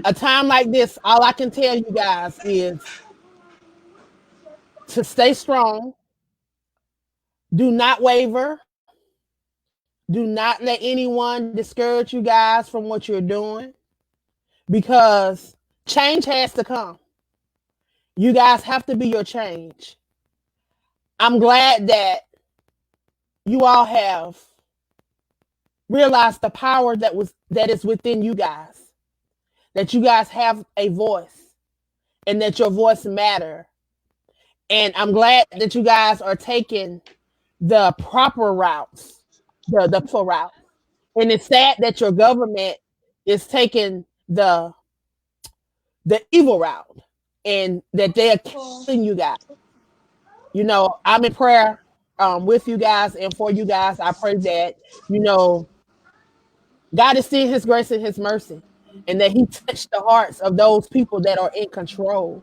a time like this, all I can tell you guys is to stay strong. Do not waver. Do not let anyone discourage you guys from what you're doing, because change has to come. You guys have to be your change. I'm glad that you all have realized the power that is within you guys. That you guys have a voice and that your voice matter. And I'm glad that you guys are taking the proper routes, the full route. And it's sad that your government is taking the evil route and that they are killing you guys. You know, I'm in prayer with you guys and for you guys. I pray that, you know, God is seeing his grace and his mercy, and that he touched the hearts of those people that are in control,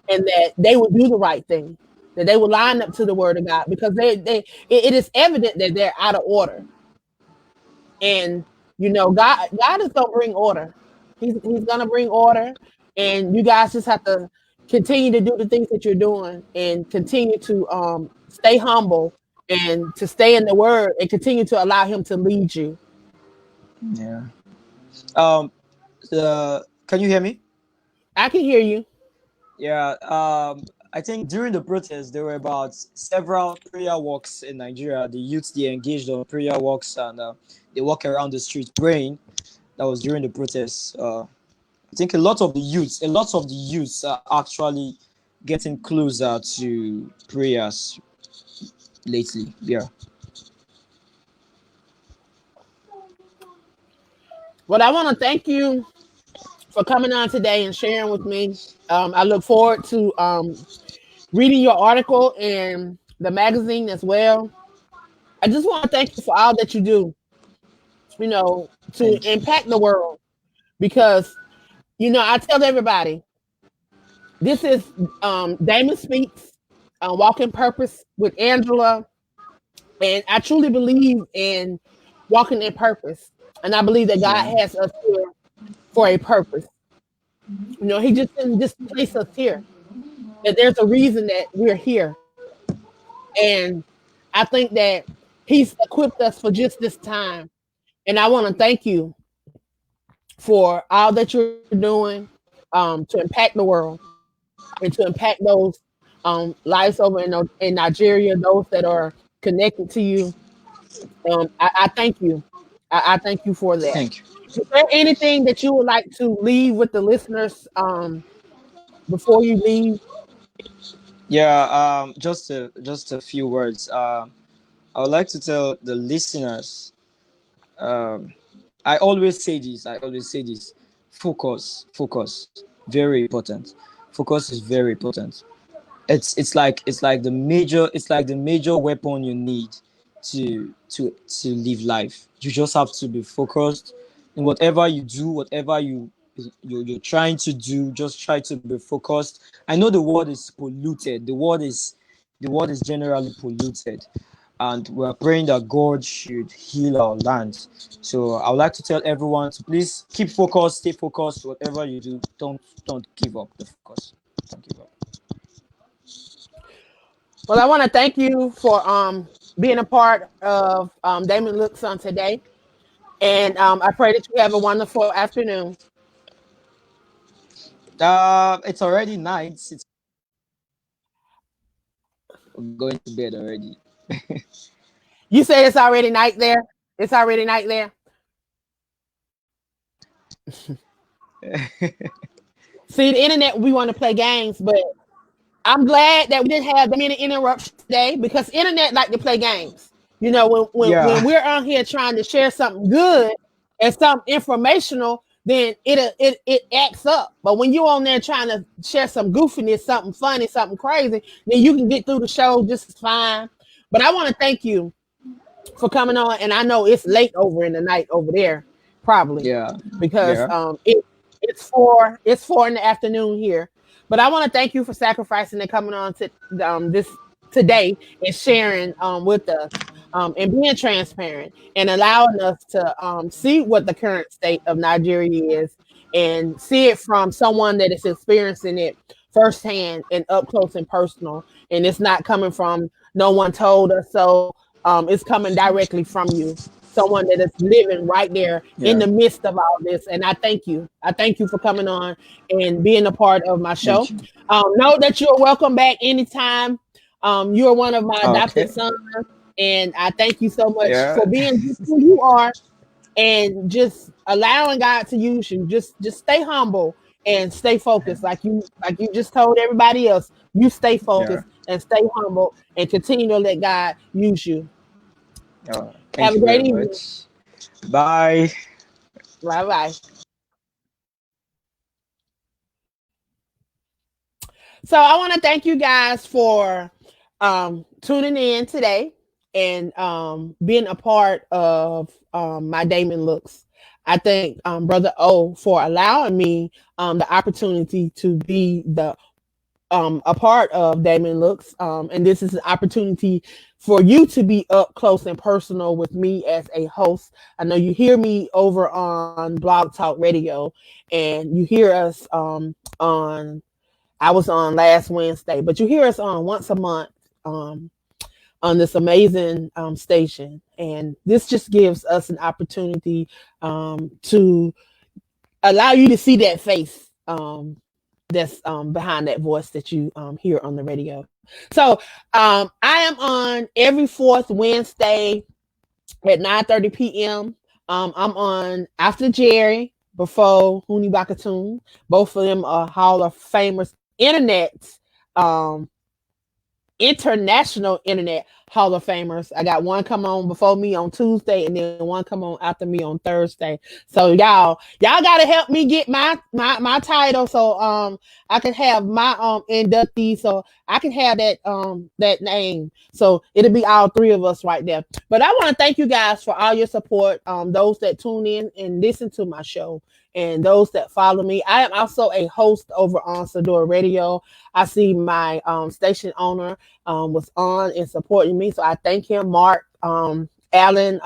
and that they will do the right thing, that they will line up to the word of God, because it is evident that they're out of order. And You know, God is gonna bring order. He's gonna bring order, and you guys just have to continue to do the things that you're doing, and continue to stay humble, and to stay in the Word, and continue to allow Him to lead you. Yeah. Um. Can you hear me? I can hear you. Yeah. I think during the protest, there were about several prayer walks in Nigeria. The youths, they engaged on prayer walks, and they walk around the streets praying. That was during the protests. I think a lot of the youths are actually getting closer to prayers lately. Yeah. Well, I want to thank you for coming on today and sharing with me. I look forward to reading your article in the magazine as well. I just want to thank you for all that you do, you know, to Thank you. impact the world. Because, I tell everybody, this is Damon Speaks, Walking Purpose with Angela. And I truly believe in walking in purpose. And I believe that God Yeah. has us here for a purpose. He just didn't just place us here. That there's a reason that we're here. And I think that He's equipped us for just this time. And I want to thank you for all that you're doing to impact the world, and to impact those lives over in Nigeria, those that are connected to you. I thank you. I thank you for that. Thank you. Is there anything that you would like to leave with the listeners before you leave? Yeah. Just a few words. I would like to tell the listeners. Um, I always say this. I always say this. Focus. Focus. Very important. Focus is very important. It's like the major weapon you need to live life. You just have to be focused in whatever you do, whatever you're trying to do. Just try to be focused. I know the world is polluted. The world is generally polluted, and we're praying that God should heal our land. So I would like to tell everyone to please keep focused, stay focused. Whatever you do, don't give up the focus. Don't give up. Well, I want to thank you for being a part of Damon Looks on today. And I pray that you have a wonderful afternoon. It's already night. It's going to bed already. You say it's already night there? It's already night there? See, the internet, we want to play games, but I'm glad that we didn't have that many interruptions today, because internet like to play games. When Yeah, we're on here trying to share something good and something informational, then it acts up. But when you're on there trying to share some goofiness, something funny, something crazy, then you can get through the show just fine. But I want to thank you for coming on, and I know it's late over in the night over there, probably, yeah, because yeah. it's 4 in the afternoon here. But I want to thank you for sacrificing and coming on to this today, and sharing with us, and being transparent, and allowing us to see what the current state of Nigeria is, and see it from someone that is experiencing it firsthand and up close and personal. And it's not coming from no one told us so. It's coming directly from you, someone that is living right there in Yeah. the midst of all this. And I thank you. I thank you for coming on and being a part of my show. Thank you. Know that you're welcome back anytime. You're one of my adopted Okay. sons, and I thank you so much Yeah. for being just who you are, and just allowing God to use you. Just stay humble and stay focused, like you just told everybody else. You stay Yeah. focused and stay humble, and continue to let God use you. Have Thank a you great very evening. much. Bye. Bye bye. So I want to thank you guys for tuning in today, and being a part of my Damon Looks. I thank Brother O for allowing me the opportunity to be the a part of Damon Looks, and this is an opportunity for you to be up close and personal with me as a host. I know you hear me over on Blog Talk Radio, and you hear us on. I was on last Wednesday, but you hear us on once a month um, on this amazing station, and this just gives us an opportunity to allow you to see that face that's behind that voice that you hear on the radio. So I am on every fourth Wednesday at 9:30 p.m. I'm on after Jerry, before Huni Bakatoon. Both of them are Hall of Famers, um, international internet Hall of Famers. I got one come on before me on Tuesday, and then one come on after me on Thursday. So y'all gotta help me get my title, so I can have my inductee, so I can have that name. So it'll be all three of us right there. But I want to thank you guys for all your support. Those that tune in and listen to my show, and those that follow me. I am also a host over on Sador Radio. I see my station owner was on and supporting me, so I thank him, Mark Allen,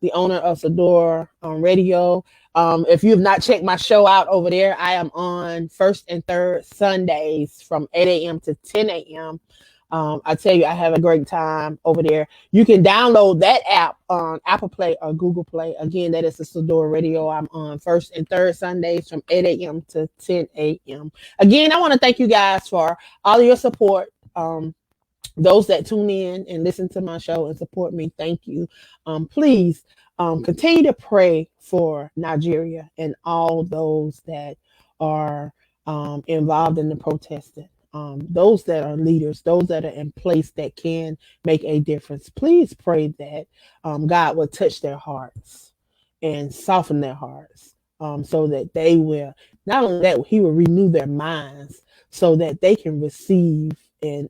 the owner of Sador Radio. If you have not checked my show out over there, I am on first and third Sundays from 8 a.m. to 10 a.m. I tell you, I have a great time over there. You can download that app on Apple Play or Google Play. Again, that is the Sador Radio. I'm on first and third Sundays from 8 a.m. to 10 a.m. Again, I want to thank you guys for all of your support. Those that tune in and listen to my show and support me, thank you. Please continue to pray for Nigeria and all those that are involved in the protesting. Those that are leaders, those that are in place that can make a difference. Please pray that God will touch their hearts and soften their hearts, so that they will, not only that, He will renew their minds so that they can receive and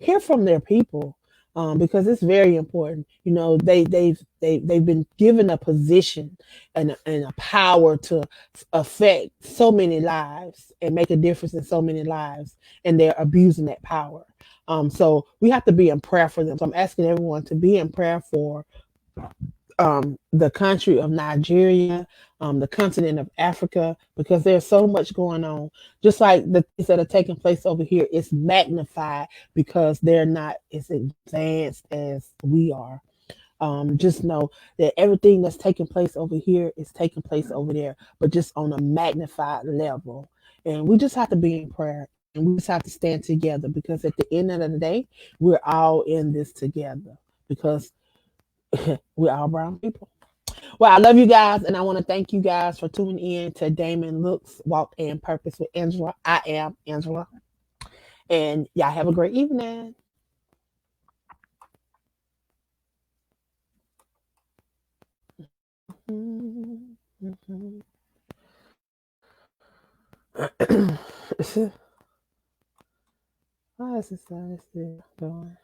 hear from their people, because it's very important. You know, they've been given a position and a power to affect so many lives and make a difference in so many lives, and they're abusing that power. So we have to be in prayer for them. So I'm asking everyone to be in prayer for the country of Nigeria, the continent of Africa, because there's so much going on. Just like the things that are taking place over here, it's magnified because they're not as advanced as we are. Just know that everything that's taking place over here is taking place over there, but just on a magnified level. And we just have to be in prayer, and we just have to stand together, because at the end of the day, we're all in this together, because we're all brown people. Well, I love you guys, and I want to thank you guys for tuning in to Damon Looks, Walk and Purpose with Angela. I am Angela, and y'all have a great evening. Why is this still going?